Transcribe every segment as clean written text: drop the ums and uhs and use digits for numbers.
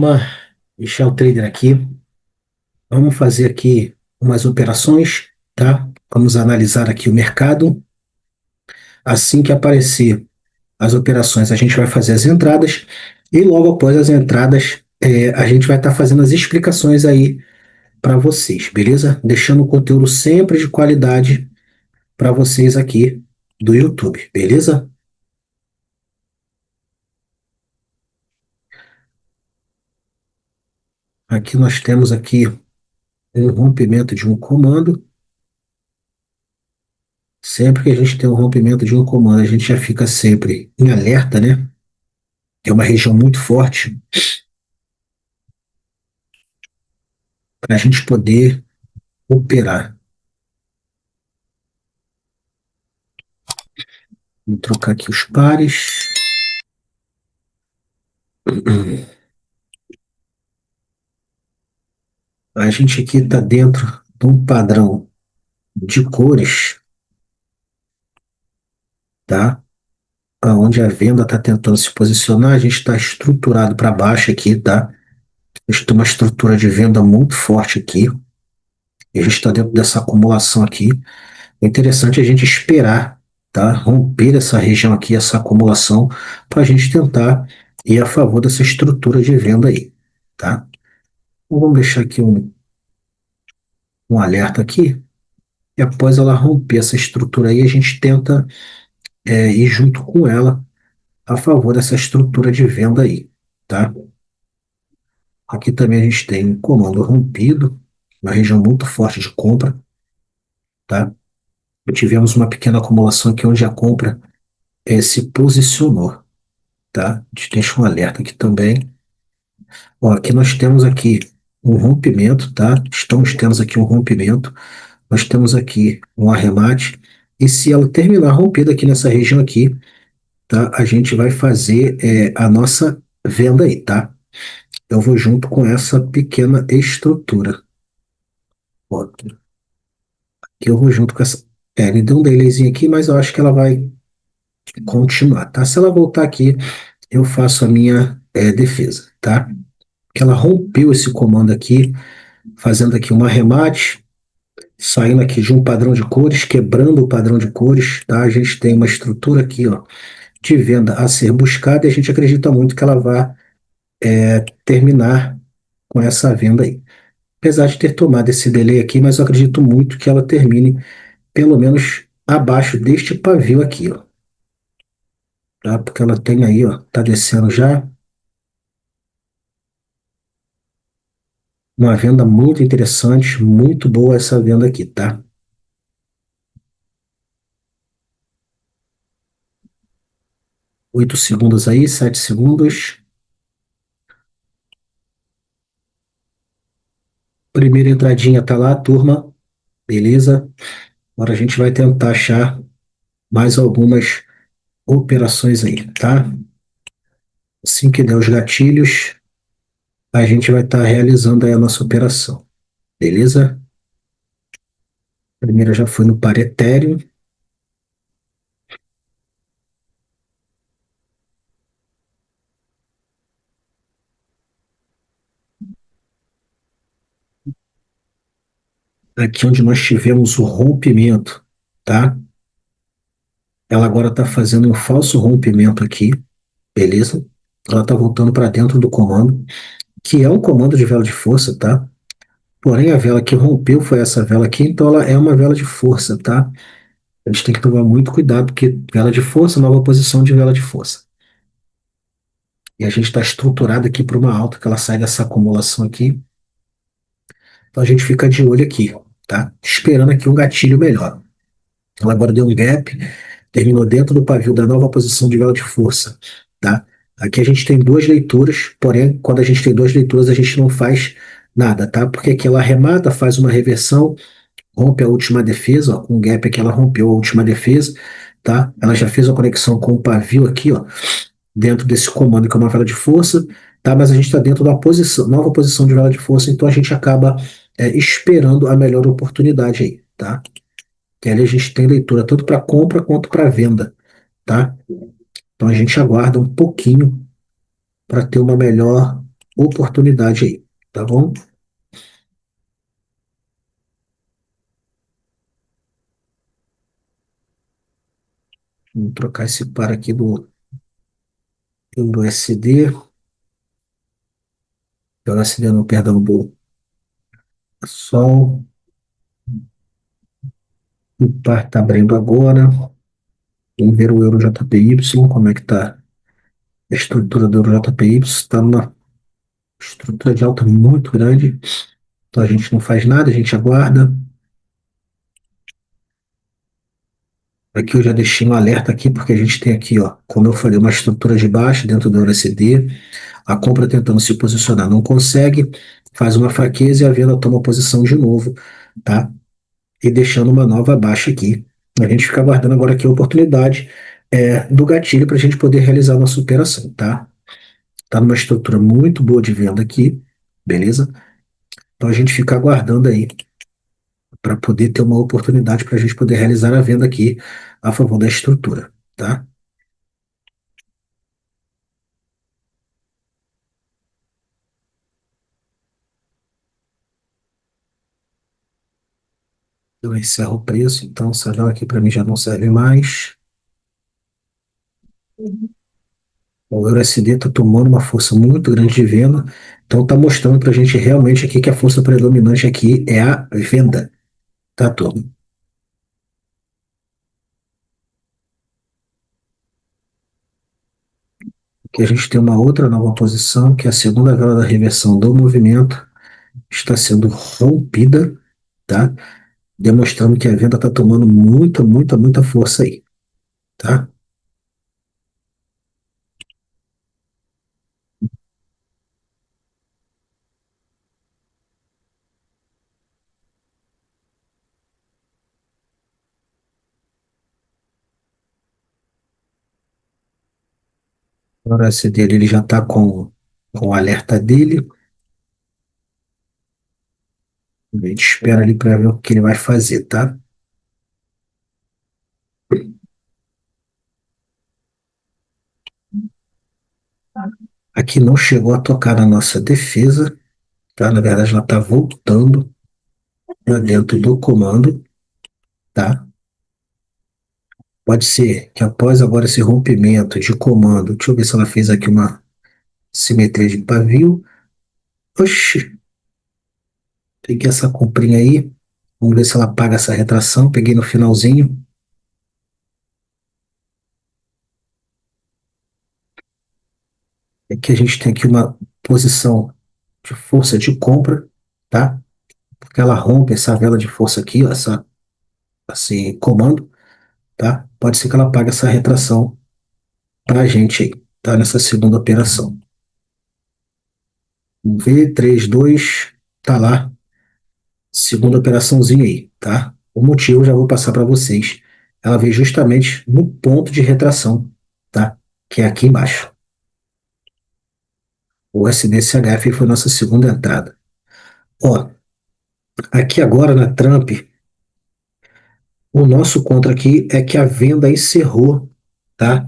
Vamos deixar o trader aqui. Vamos fazer aqui umas operações, tá? Vamos analisar aqui o mercado. Assim que aparecer as operações, a gente vai fazer as entradas e logo após as entradas, a gente vai estar fazendo as explicações aí para vocês, beleza? Deixando o conteúdo sempre de qualidade para vocês aqui do YouTube, beleza? Aqui nós temos aqui um rompimento de um comando. Sempre que a gente tem um rompimento de um comando, a gente já fica sempre em alerta, né? É uma região muito forte para a gente poder operar. Vou trocar aqui os pares. A gente aqui está dentro de um padrão de cores, tá? Onde a venda está tentando se posicionar, a gente está estruturado para baixo aqui, tá? A gente tem uma estrutura de venda muito forte aqui. E a gente está dentro dessa acumulação aqui. É interessante a gente esperar, tá? Romper essa região aqui, essa acumulação, para a gente tentar ir a favor dessa estrutura de venda aí, tá? Então, vamos deixar aqui um alerta aqui, e após ela romper essa estrutura aí, a gente tenta ir junto com ela a favor dessa estrutura de venda aí, tá? Aqui também a gente tem um comando rompido, uma região muito forte de compra, tá? Tivemos uma pequena acumulação aqui onde a compra se posicionou, tá? A gente deixa um alerta aqui também. Ó, aqui nós temos aqui um rompimento, tá? Temos aqui um rompimento. Nós temos aqui um arremate. E se ela terminar rompida aqui nessa região aqui, tá? A gente vai fazer a nossa venda aí, tá? Eu vou junto com essa pequena estrutura. Ó, aqui eu vou junto com essa. Ele deu um delayzinho aqui, mas eu acho que ela vai continuar, tá? Se ela voltar aqui, eu faço a minha defesa, tá? Que ela rompeu esse comando aqui, fazendo aqui um arremate, saindo aqui de um padrão de cores, quebrando o padrão de cores, tá? A gente tem uma estrutura aqui, ó, de venda a ser buscada e a gente acredita muito que ela vai terminar com essa venda aí. Apesar de ter tomado esse delay aqui, mas eu acredito muito que ela termine pelo menos abaixo deste pavio aqui, ó, tá? Porque ela tem aí, ó, tá descendo já, uma venda muito interessante, muito boa essa venda aqui, tá? 8 segundos aí, 7 segundos. Primeira entradinha tá lá, turma. Beleza? Agora a gente vai tentar achar mais algumas operações aí, tá? Assim que der os gatilhos, a gente vai estar realizando aí a nossa operação. Beleza? A primeira já foi no par Ethereum. Aqui onde nós tivemos o rompimento, tá? Ela agora está fazendo um falso rompimento aqui, beleza? Ela está voltando para dentro do comando, que é um comando de vela de força, tá? Porém, a vela que rompeu foi essa vela aqui, então ela é uma vela de força, tá? A gente tem que tomar muito cuidado, porque vela de força, nova posição de vela de força. E a gente está estruturado aqui para uma alta, que ela sai dessa acumulação aqui. Então a gente fica de olho aqui, tá? Esperando aqui um gatilho melhor. Ela agora deu um gap, terminou dentro do pavio da nova posição de vela de força, tá? Aqui a gente tem duas leituras, porém, quando a gente tem duas leituras, a gente não faz nada, tá? Porque aqui ela arremata, faz uma reversão, rompe a última defesa, ó, com o gap aqui ela rompeu a última defesa, tá? Ela já fez a conexão com o pavio aqui, ó, dentro desse comando que é uma vela de força, tá? Mas a gente está dentro da posição, nova posição de vela de força, então a gente acaba esperando a melhor oportunidade aí, tá? Que ali a gente tem leitura tanto para compra quanto para venda, tá? Então a gente aguarda um pouquinho para ter uma melhor oportunidade aí, tá bom? Vamos trocar esse par aqui do SD. Do SD não, perdão, do Sol. O par está abrindo agora. Vamos ver o Euro JPY, como é que está a estrutura do Euro JPY. Está numa estrutura de alta muito grande. Então a gente não faz nada, a gente aguarda. Aqui eu já deixei um alerta aqui, porque a gente tem aqui, ó, como eu falei, uma estrutura de baixa dentro do LSD, a compra tentando se posicionar não consegue, faz uma fraqueza e a venda toma posição de novo, tá? E deixando uma nova baixa aqui. A gente fica aguardando agora aqui a oportunidade do gatilho para a gente poder realizar a nossa operação, tá? Tá numa estrutura muito boa de venda aqui, beleza? Então a gente fica aguardando aí para poder ter uma oportunidade para a gente poder realizar a venda aqui a favor da estrutura, tá? Eu encerro o preço, então essa vela aqui para mim já não serve mais. O USD está tomando uma força muito grande de venda, então está mostrando para a gente realmente aqui que a força predominante aqui é a venda, tá, turma? Aqui a gente tem uma outra nova posição, que é a segunda vela da reversão do movimento, está sendo rompida, tá? Demonstrando que a venda está tomando muita, muita, muita força aí, tá? O USD dele ele já está com o alerta dele, a gente espera ali para ver o que ele vai fazer, tá? Aqui não chegou a tocar na nossa defesa, tá? Na verdade, ela está voltando para dentro do comando, tá? Pode ser que após agora esse rompimento de comando, deixa eu ver se ela fez aqui uma simetria de pavio. Oxi, peguei essa comprinha aí. Vamos ver se ela paga essa retração. Peguei no finalzinho. Aqui a gente tem aqui uma posição de força de compra, tá? Porque ela rompe essa vela de força aqui, ó, esse comando, tá? Pode ser que ela pague essa retração pra gente aí, tá? Nessa segunda operação. V32, tá lá. Segunda operaçãozinha aí, tá? O motivo eu já vou passar para vocês. Ela veio justamente no ponto de retração, tá? Que é aqui embaixo. O SDCHF foi nossa segunda entrada. Ó, aqui agora na Trump, o nosso contra aqui é que a venda encerrou, tá?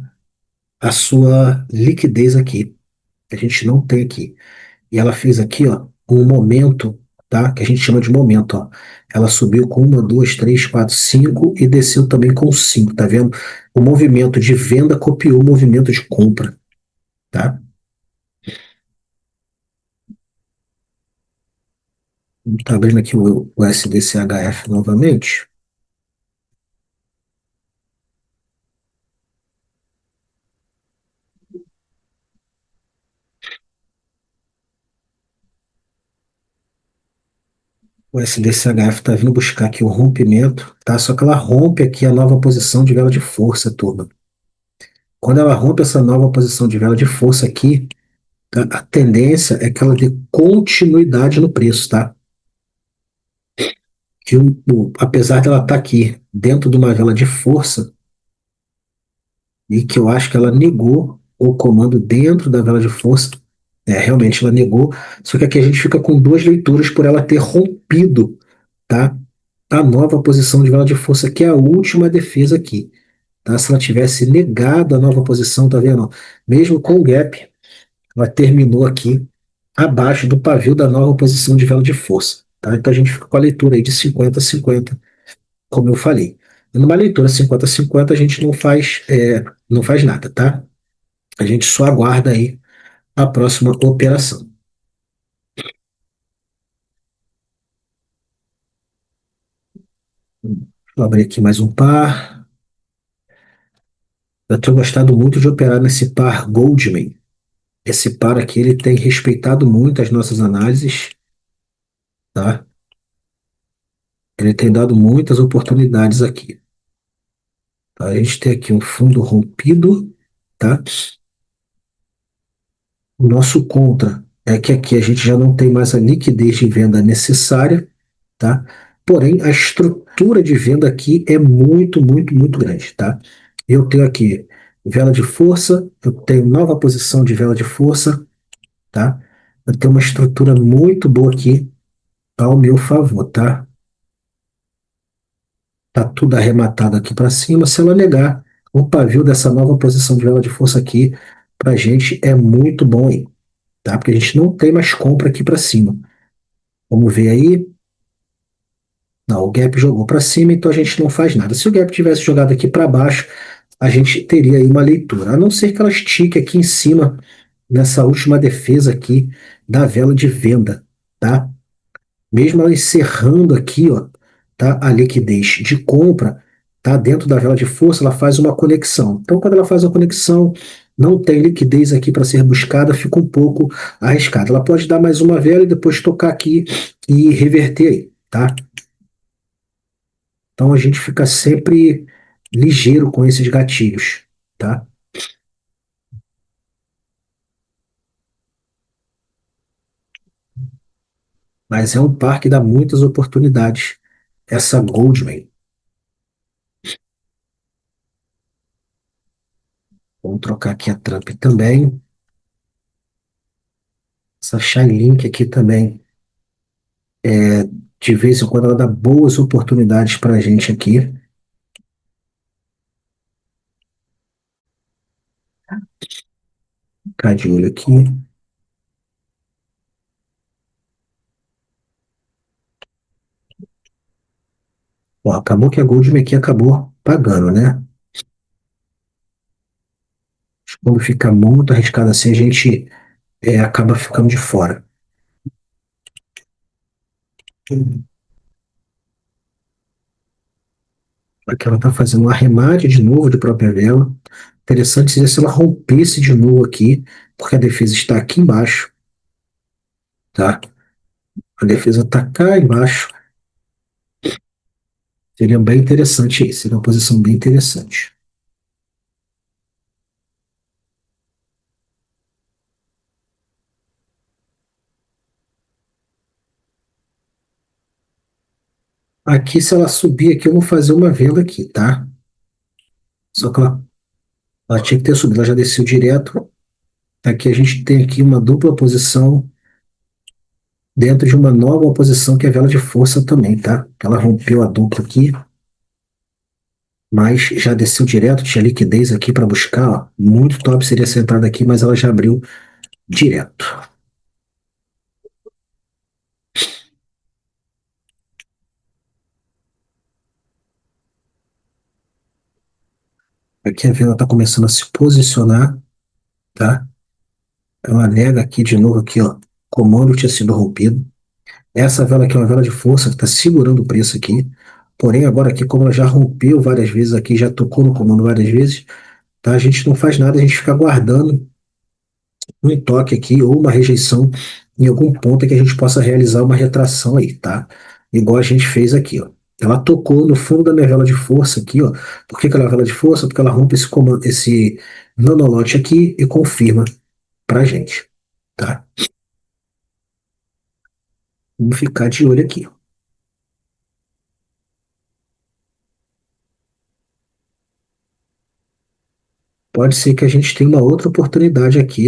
A sua liquidez aqui. A gente não tem aqui. E ela fez aqui, ó, um momento, tá? Que a gente chama de momento, ó. Ela subiu com uma, duas, três, quatro, cinco e desceu também com cinco, tá vendo? O movimento de venda copiou o movimento de compra, tá? Tá abrindo aqui o SDCHF novamente. O SDCHF tá vindo buscar aqui o rompimento, tá? Só que ela rompe aqui a nova posição de vela de força, turma. Quando ela rompe essa nova posição de vela de força aqui, tá? A tendência é que ela dê continuidade no preço, tá? Que apesar dela estar aqui dentro de uma vela de força, e que eu acho que ela negou o comando dentro da vela de força, realmente ela negou, só que aqui a gente fica com duas leituras por ela ter rompido, tá? A nova posição de vela de força, que é a última defesa aqui, tá? Se ela tivesse negado a nova posição, tá vendo? Mesmo com o gap, ela terminou aqui abaixo do pavio da nova posição de vela de força. Tá? Então a gente fica com a leitura aí de 50-50, como eu falei. E numa leitura 50-50 a gente não faz nada, tá? A gente só aguarda aí a próxima operação. Vou abrir aqui mais um par. Eu tenho gostado muito de operar nesse par Goldman. Esse par aqui ele tem respeitado muito as nossas análises, tá? Ele tem dado muitas oportunidades aqui. Tá? A gente tem aqui um fundo rompido, tá? O nosso contra é que aqui a gente já não tem mais a liquidez de venda necessária, tá? Porém, a estrutura de venda aqui é muito, muito, muito grande, tá? Eu tenho aqui vela de força, eu tenho nova posição de vela de força, tá? Eu tenho uma estrutura muito boa aqui ao meu favor, tá? Tá tudo arrematado aqui para cima. Se ela negar o pavio dessa nova posição de vela de força aqui, para a gente é muito bom aí, tá? Porque a gente não tem mais compra aqui para cima. Vamos ver aí. Não, o gap jogou para cima, então a gente não faz nada. Se o gap tivesse jogado aqui para baixo, a gente teria aí uma leitura. A não ser que ela estique aqui em cima, nessa última defesa aqui da vela de venda, tá? Mesmo ela encerrando aqui, ó, tá? A liquidez de compra, tá? Dentro da vela de força, ela faz uma conexão. Então, quando ela faz a conexão, não tem liquidez aqui para ser buscada, fica um pouco arriscada. Ela pode dar mais uma vela e depois tocar aqui e reverter aí, tá? Então a gente fica sempre ligeiro com esses gatilhos, tá? Mas é um par que dá muitas oportunidades. Essa Goldman. Vamos trocar aqui a Trump também. Essa Chainlink aqui também. De vez em quando ela dá boas oportunidades para a gente aqui. Ficar de olho aqui. Bom, acabou que a Goldman aqui acabou pagando, né? Quando fica muito arriscado assim, a gente acaba ficando de fora. Aqui ela está fazendo um arremate de novo de própria vela. Interessante seria se ela rompesse de novo aqui, porque a defesa está aqui embaixo, tá? A defesa está cá embaixo. Seria bem interessante isso, seria uma posição bem interessante. Aqui, se ela subir aqui, eu vou fazer uma venda aqui, tá? Só que ela tinha que ter subido, ela já desceu direto. Aqui a gente tem aqui uma dupla posição dentro de uma nova posição que é a vela de força também, tá? Ela rompeu a dupla aqui, mas já desceu direto, tinha liquidez aqui para buscar, ó. Muito top seria essa entrada aqui, mas ela já abriu direto. Aqui a vela está começando a se posicionar, tá? Ela nega aqui de novo aqui, ó. Comando tinha sido rompido. Essa vela aqui é uma vela de força que está segurando o preço aqui. Porém, agora aqui, como ela já rompeu várias vezes aqui, já tocou no comando várias vezes, tá? A gente não faz nada, a gente fica aguardando um toque aqui ou uma rejeição em algum ponto que a gente possa realizar uma retração aí, tá? Igual a gente fez aqui, ó. Ela tocou no fundo da minha vela de força aqui, ó. Por que que ela é vela de força? Porque ela rompe esse comando, esse nanolote aqui e confirma pra gente, tá? Vamos ficar de olho aqui. Pode ser que a gente tenha uma outra oportunidade aqui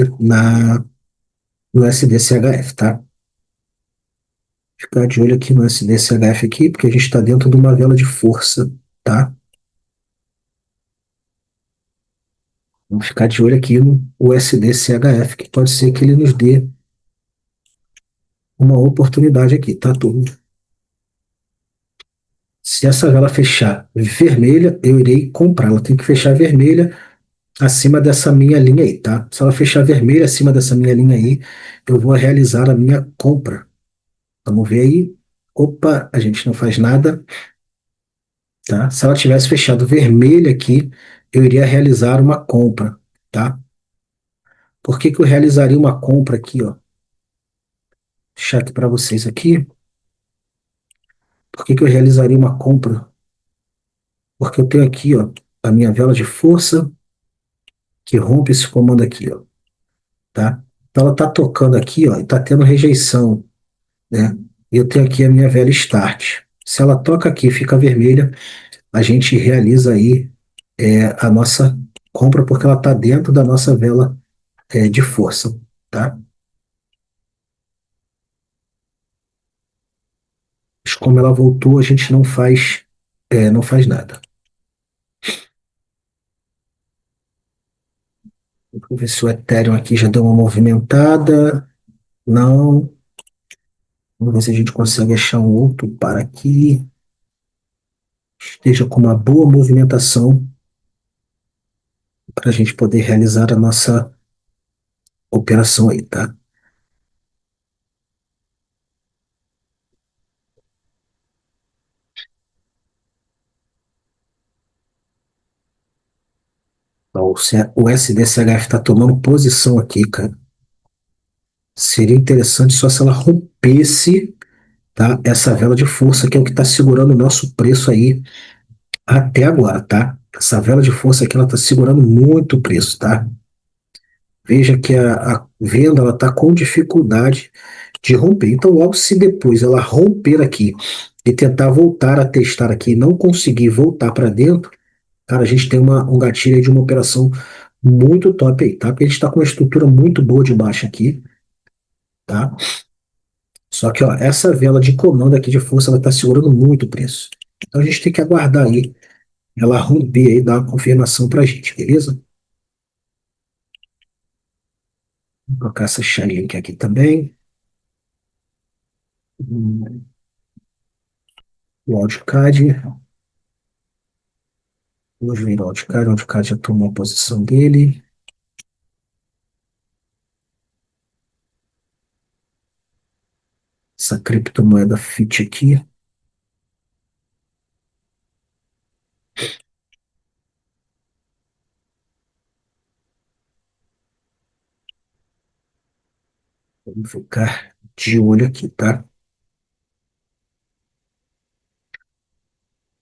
no SDCHF, tá? Ficar de olho aqui no SDCHF aqui, porque a gente está dentro de uma vela de força, tá? Vamos ficar de olho aqui no USDCHF, que pode ser que ele nos dê uma oportunidade aqui, tá, turma? Se essa vela fechar vermelha, eu irei comprar. Ela tem que fechar vermelha acima dessa minha linha aí, tá? Se ela fechar vermelha acima dessa minha linha aí, eu vou realizar a minha compra. Vamos ver aí. Opa, a gente não faz nada, tá? Se ela tivesse fechado vermelha aqui, eu iria realizar uma compra, tá? Por que que eu realizaria uma compra aqui, ó? Vou deixar aqui para vocês aqui. Por que que eu realizaria uma compra? Porque eu tenho aqui, ó, a minha vela de força que rompe esse comando aqui, ó, tá? Então ela tá tocando aqui, ó, e tá tendo rejeição, né? E eu tenho aqui a minha vela start. Se ela toca aqui e fica vermelha, a gente realiza aí a nossa compra porque ela tá dentro da nossa vela de força, tá? Mas como ela voltou, a gente não faz nada. Vou ver se o Ethereum aqui já deu uma movimentada. Não. Vamos ver se a gente consegue achar um outro para aqui. Esteja com uma boa movimentação para a gente poder realizar a nossa operação aí, tá? Então, o SDSHF está tomando posição aqui, cara. Seria interessante só se ela rompesse, tá? Essa vela de força, que é o que está segurando o nosso preço aí até agora, tá? Essa vela de força aqui, ela está segurando muito o preço, tá? Veja que a venda, ela está com dificuldade de romper. Então, logo se depois ela romper aqui e tentar voltar a testar aqui e não conseguir voltar para dentro, cara, a gente tem um gatilho aí de uma operação muito top aí, tá? Porque a gente está com uma estrutura muito boa de baixa aqui, tá? Só que, ó, essa vela de comando aqui de força, ela está segurando muito o preço. Então a gente tem que aguardar aí ela romper aí, dar uma confirmação pra gente, beleza? Vou colocar essa Chainlink aqui também. O Wildcard. Vamos ver o Wildcard. O Wildcard já tomou a posição dele. Essa criptomoeda FIT aqui. Vamos ficar de olho aqui, tá?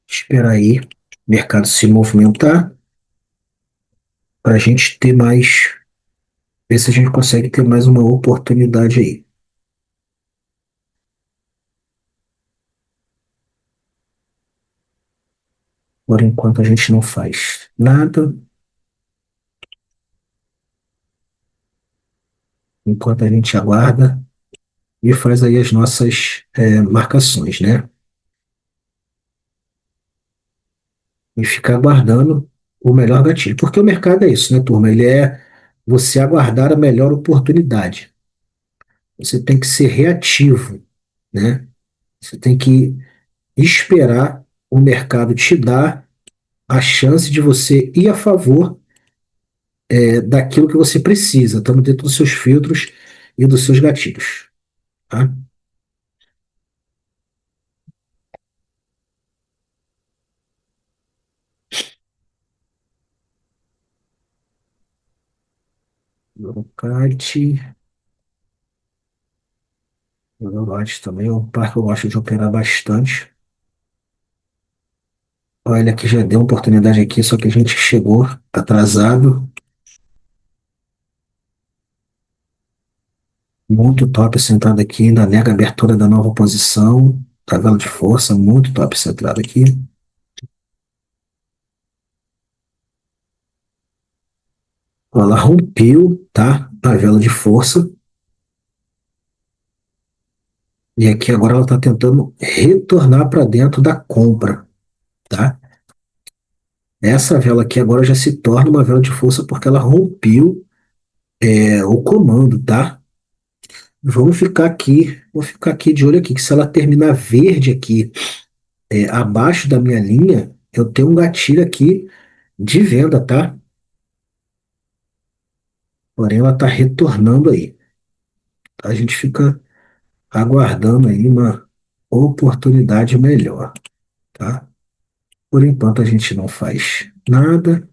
Esperar aí o mercado se movimentar para a gente ter mais, ver se a gente consegue ter mais uma oportunidade aí. Por enquanto a gente não faz nada, enquanto a gente aguarda e faz aí as nossas marcações, né? E ficar aguardando o melhor gatilho. Porque o mercado é isso, né, turma? Ele é você aguardar a melhor oportunidade. Você tem que ser reativo, né? Você tem que esperar o mercado te dar a chance de você ir a favor daquilo que você precisa, estando dentro dos seus filtros e dos seus gatilhos, tá? Locate, Locate também é um par que eu gosto de operar bastante. Olha, que já deu oportunidade aqui, só que a gente chegou atrasado. Muito top essa entrada aqui, ainda nega a abertura da nova posição. Cavalo de força, muito top essa entrada aqui. Ela rompeu, tá? A vela de força. E aqui agora ela está tentando retornar para dentro da compra, tá? Essa vela aqui agora já se torna uma vela de força porque ela rompeu o comando, tá? Vou ficar aqui de olho aqui, que se ela terminar verde aqui, abaixo da minha linha, eu tenho um gatilho aqui de venda, tá? Porém, ela está retornando aí. A gente fica aguardando aí uma oportunidade melhor, tá? Por enquanto a gente não faz nada.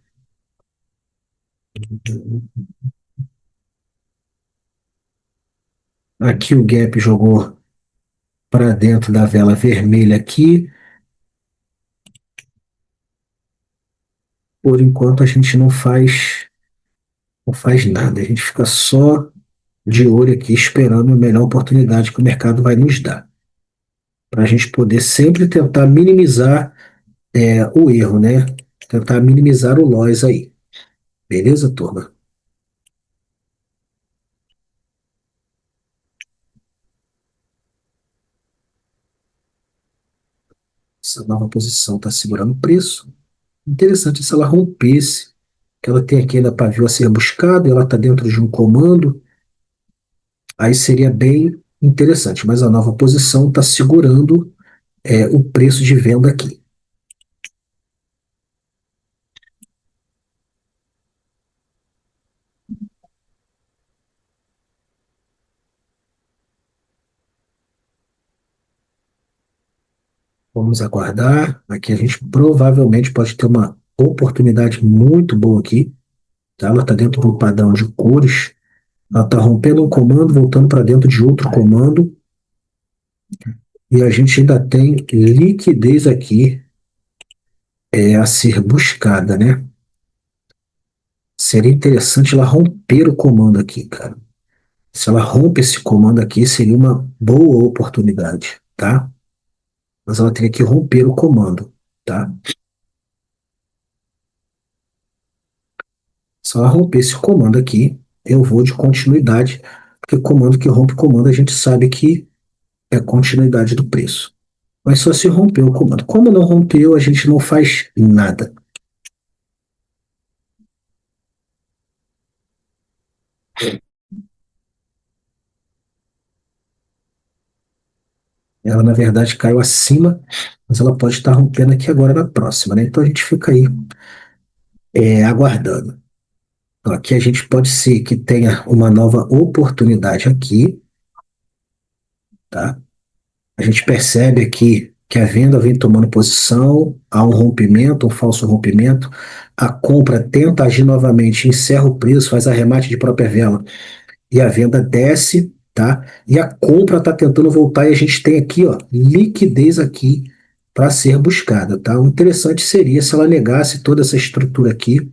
Aqui o gap jogou para dentro da vela vermelha aqui. Por enquanto a gente não faz nada. A gente fica só de olho aqui esperando a melhor oportunidade que o mercado vai nos dar. Para a gente poder sempre tentar minimizar o erro, né? Tentar minimizar o loss aí. Beleza, turma? Essa nova posição está segurando o preço. Interessante se ela rompesse, que ela tem aqui ainda pavio a ser buscado, ela está dentro de um comando, aí seria bem interessante. Mas a nova posição está segurando o preço de venda aqui. Vamos aguardar. Aqui a gente provavelmente pode ter uma oportunidade muito boa aqui. Tá? Ela está dentro de um padrão de cores. Ela está rompendo um comando, voltando para dentro de outro comando. E a gente ainda tem liquidez aqui a ser buscada, né? Seria interessante ela romper o comando aqui, cara. Se ela rompe esse comando aqui, seria uma boa oportunidade, tá? Mas ela teria que romper o comando, tá? Se ela romper esse comando aqui, eu vou de continuidade, porque comando que rompe comando a gente sabe que é continuidade do preço. Mas só se romper o comando. Como não rompeu, a gente não faz nada. Ela, na verdade, caiu acima, mas ela pode estar rompendo aqui agora na próxima, né? Então a gente fica aí aguardando. Então, aqui a gente pode ser que tenha uma nova oportunidade aqui, tá? A gente percebe aqui que a venda vem tomando posição, há um rompimento, um falso rompimento, a compra tenta agir novamente, encerra o preço, faz arremate de própria vela e a venda desce, tá? E a compra está tentando voltar e a gente tem aqui, ó, liquidez aqui para ser buscada, tá? O interessante seria se ela negasse toda essa estrutura aqui,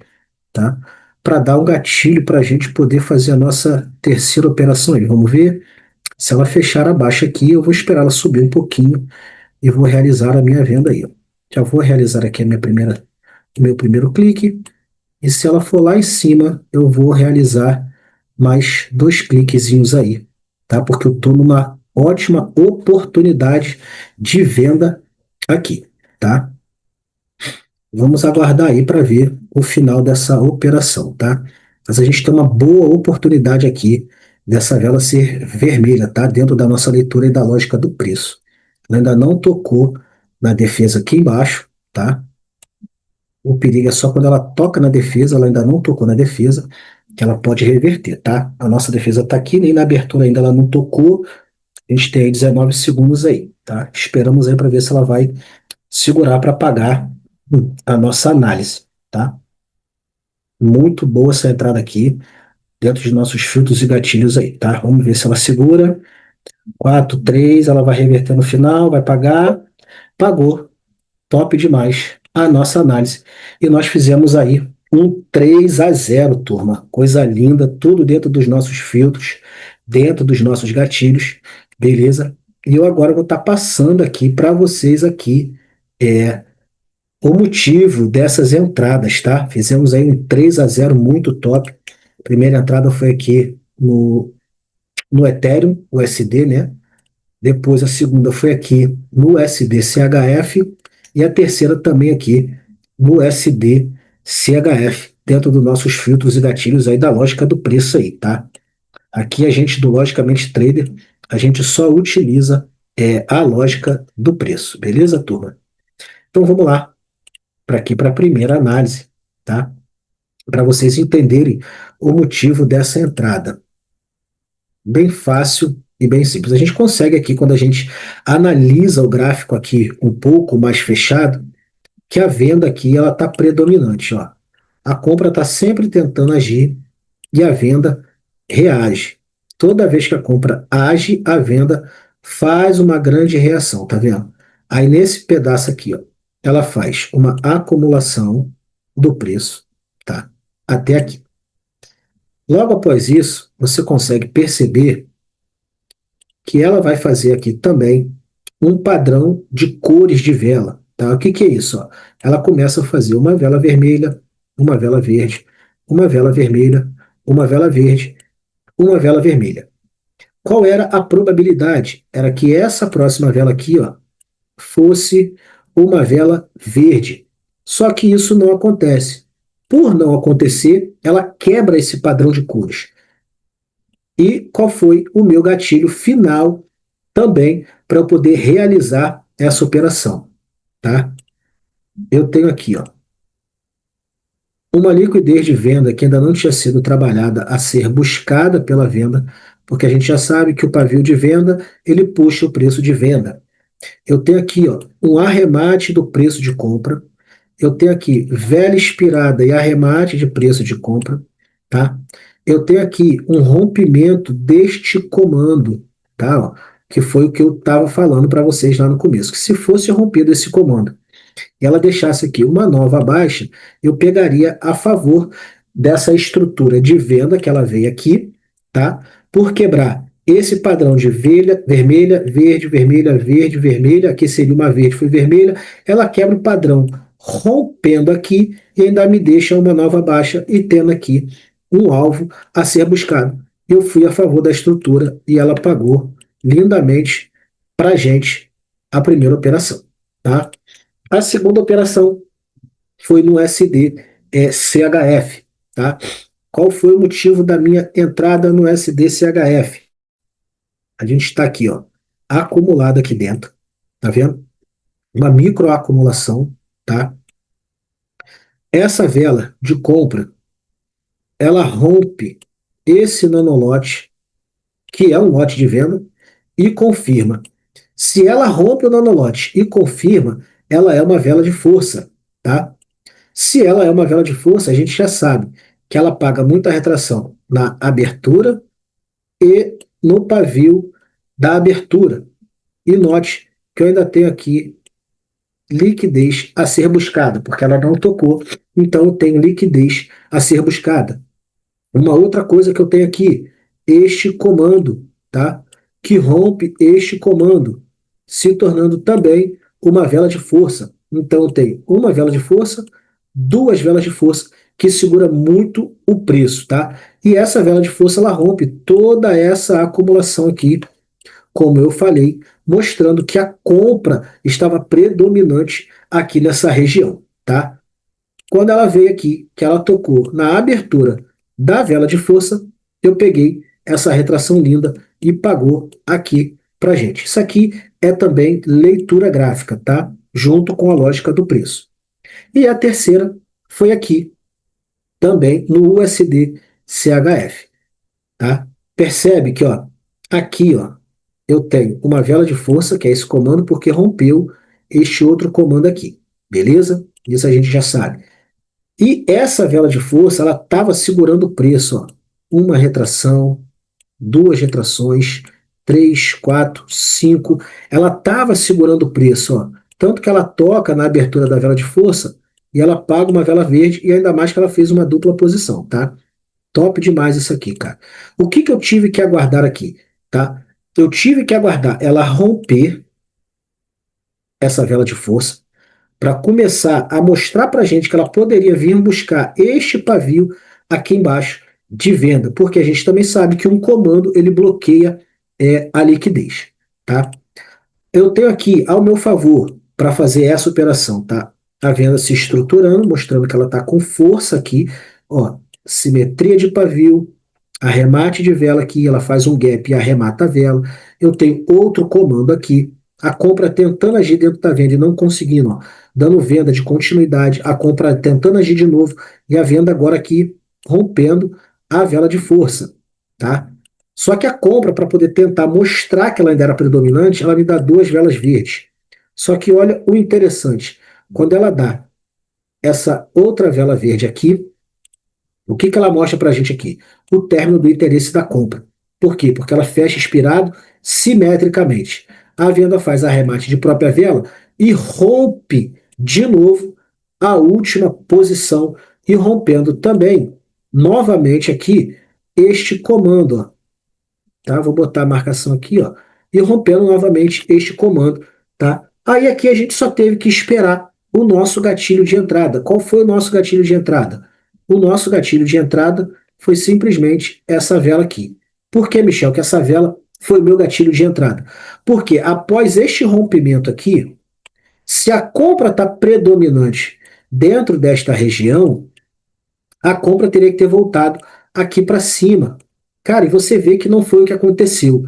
tá? Para dar um gatilho para a gente poder fazer a nossa terceira operação aí. Vamos ver? Se ela fechar abaixo aqui, eu vou esperar ela subir um pouquinho e vou realizar a minha venda aí. Já vou realizar aqui o meu primeiro clique. E se ela for lá em cima, eu vou realizar mais dois cliquezinhos aí, tá? Porque eu estou numa ótima oportunidade de venda aqui, tá? Vamos aguardar aí para ver o final dessa operação, tá? Mas a gente tem uma boa oportunidade aqui dessa vela ser vermelha, tá? Dentro da nossa leitura e da lógica do preço. Ela ainda não tocou na defesa aqui embaixo, tá? O perigo é só quando ela toca na defesa, ela ainda não tocou na defesa, que ela pode reverter, tá? A nossa defesa está aqui, nem na abertura ainda ela não tocou. A gente tem aí 19 segundos aí, tá? Esperamos aí para ver se ela vai segurar para pagar a nossa análise, tá? Muito boa essa entrada aqui, dentro de nossos filtros e gatilhos aí, tá? Vamos ver se ela segura. 4, 3, ela vai reverter no final, vai pagar. Pagou. Top demais a nossa análise. E nós fizemos aí um 3-0, turma. Coisa linda, tudo dentro dos nossos filtros, dentro dos nossos gatilhos, beleza? E eu agora vou estar passando aqui para vocês aqui o motivo dessas entradas, tá? Fizemos aí um 3-0 muito top. A primeira entrada foi aqui no Ethereum, USD, né? Depois a segunda foi aqui no USD-CHF e a terceira também aqui no USD-CHF, dentro dos nossos filtros e gatilhos aí da lógica do preço aí, tá? Aqui a gente do Logicamente Trader, a gente só utiliza a lógica do preço, beleza, turma? Então vamos lá para aqui para a primeira análise, tá? Para vocês entenderem o motivo dessa entrada. Bem fácil e bem simples. A gente consegue aqui, quando a gente analisa o gráfico aqui um pouco mais fechado, que a venda aqui ela está predominante, ó. A compra está sempre tentando agir e a venda reage. Toda vez que a compra age, a venda faz uma grande reação, tá vendo? Aí nesse pedaço aqui, ó, ela faz uma acumulação do preço, tá? Até aqui. Logo após isso, você consegue perceber que ela vai fazer aqui também um padrão de cores de vela, tá? O que que é isso, ó? Ela começa a fazer uma vela vermelha, uma vela verde, uma vela vermelha, uma vela verde, uma vela vermelha. Qual era a probabilidade? Era que essa próxima vela aqui, ó, fosse uma vela verde. Só que isso não acontece. Por não acontecer, ela quebra esse padrão de cores. E qual foi o meu gatilho final também para eu poder realizar essa operação, tá? Eu tenho aqui, ó, uma liquidez de venda que ainda não tinha sido trabalhada a ser buscada pela venda, porque a gente já sabe que o pavio de venda, ele puxa o preço de venda. Eu tenho aqui, ó, um arremate do preço de compra. Eu tenho aqui vela expirada e arremate de preço de compra, tá? Eu tenho aqui um rompimento deste comando, tá? Ó, que foi o que eu estava falando para vocês lá no começo, que se fosse rompido esse comando e ela deixasse aqui uma nova baixa, eu pegaria a favor dessa estrutura de venda que ela veio aqui, tá? Por quebrar esse padrão de vermelha, verde, vermelha, verde, vermelha, aqui seria uma verde, foi vermelha, ela quebra o padrão rompendo aqui e ainda me deixa uma nova baixa e tendo aqui um alvo a ser buscado. Eu fui a favor da estrutura e ela pagou lindamente para gente a primeira operação, tá? A segunda operação foi no SD CHF, tá? Qual foi o motivo da minha entrada no SD CHF? A gente está aqui, ó, acumulado aqui dentro, tá vendo? Uma microacumulação, tá? Essa vela de compra, ela rompe esse nanolote, que é um lote de venda, e confirma. Se ela rompe o nanolote e confirma, ela é uma vela de força, tá? Se ela é uma vela de força, a gente já sabe que ela paga muita retração na abertura e no pavio da abertura. E note que eu ainda tenho aqui liquidez a ser buscada, porque ela não tocou, então eu tenho liquidez a ser buscada. Uma outra coisa que eu tenho aqui, este comando, tá? Que rompe este comando, se tornando também uma vela de força. Então tem uma vela de força, duas velas de força que segura muito o preço, tá? E essa vela de força ela rompe toda essa acumulação aqui, como eu falei, mostrando que a compra estava predominante aqui nessa região, tá? Quando ela veio aqui, que ela tocou na abertura da vela de força, eu peguei essa retração linda e pagou aqui pra gente. Isso aqui é também leitura gráfica, tá? Junto com a lógica do preço. E a terceira foi aqui, também no USD CHF, tá? Percebe que, ó, aqui, ó, eu tenho uma vela de força, que é esse comando, porque rompeu este outro comando aqui, beleza? Isso a gente já sabe. E essa vela de força, ela estava segurando o preço, ó. Uma retração, duas retrações, três, quatro, cinco. Ela estava segurando o preço, ó. Tanto que ela toca na abertura da vela de força e ela paga uma vela verde e ainda mais que ela fez uma dupla posição, tá? Top demais isso aqui, cara. O que que eu tive que aguardar aqui, tá? Eu tive que aguardar ela romper essa vela de força para começar a mostrar para a gente que ela poderia vir buscar este pavio aqui embaixo de venda, porque a gente também sabe que um comando ele bloqueia a liquidez, tá? Eu tenho aqui ao meu favor para fazer essa operação, tá? A venda se estruturando, mostrando que ela está com força aqui, ó, simetria de pavio, arremate de vela aqui, ela faz um gap e arremata a vela. Eu tenho outro comando aqui, a compra tentando agir dentro da venda e não conseguindo, ó, dando venda de continuidade, a compra tentando agir de novo e a venda agora aqui rompendo a vela de força, tá? Só que a compra, para poder tentar mostrar que ela ainda era predominante, ela me dá duas velas verdes. Só que olha o interessante, quando ela dá essa outra vela verde aqui, o que ela mostra para a gente aqui? O término do interesse da compra. Por quê? Porque ela fecha expirado simetricamente. A venda faz arremate de própria vela e rompe de novo a última posição e rompendo também novamente aqui este comando, ó, tá? Vou botar a marcação aqui, ó, e rompendo novamente este comando, tá? Aí aqui a gente só teve que esperar o nosso gatilho de entrada. Qual foi o nosso gatilho de entrada? O nosso gatilho de entrada foi simplesmente essa vela aqui. Por que, Michel, que essa vela foi o meu gatilho de entrada? Porque após este rompimento aqui, se a compra está predominante dentro desta região, a compra teria que ter voltado aqui para cima. Cara, e você vê que não foi o que aconteceu.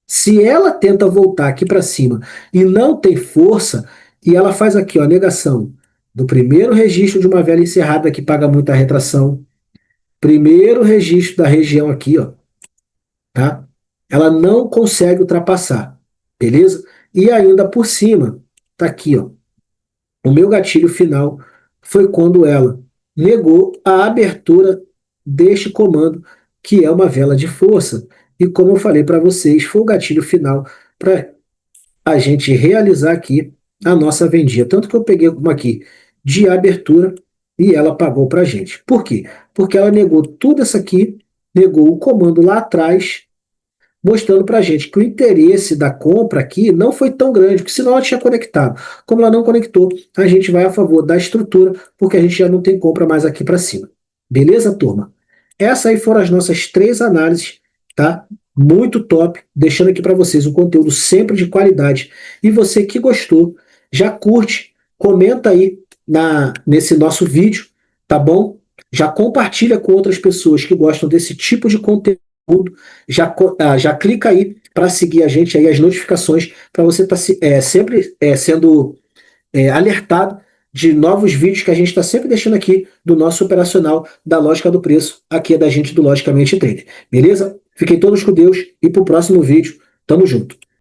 Se ela tenta voltar aqui para cima e não tem força, e ela faz aqui, ó, negação do primeiro registro de uma vela encerrada que paga muita retração, primeiro registro da região aqui, ó, tá? Ela não consegue ultrapassar, beleza? E ainda por cima, tá aqui, ó. O meu gatilho final foi quando ela negou a abertura deste comando, que é uma vela de força. E como eu falei para vocês, foi o gatilho final para a gente realizar aqui a nossa vendinha. Tanto que eu peguei uma aqui de abertura e ela pagou para a gente. Por quê? Porque ela negou tudo isso aqui, negou o comando lá atrás, mostrando para a gente que o interesse da compra aqui não foi tão grande, porque senão ela tinha conectado. Como ela não conectou, a gente vai a favor da estrutura, porque a gente já não tem compra mais aqui para cima. Beleza, turma? Essas aí foram as nossas três análises, tá? Muito top, deixando aqui para vocês um conteúdo sempre de qualidade. E você que gostou, já curte, comenta aí nesse nosso vídeo, tá bom? Já compartilha com outras pessoas que gostam desse tipo de conteúdo. Já clica aí para seguir a gente aí, as notificações, para você estar sempre sendo alertado de novos vídeos que a gente está sempre deixando aqui do nosso operacional da Lógica do Preço, aqui é da gente do Logicamente Trader. Beleza? Fiquem todos com Deus e para o próximo vídeo. Tamo junto.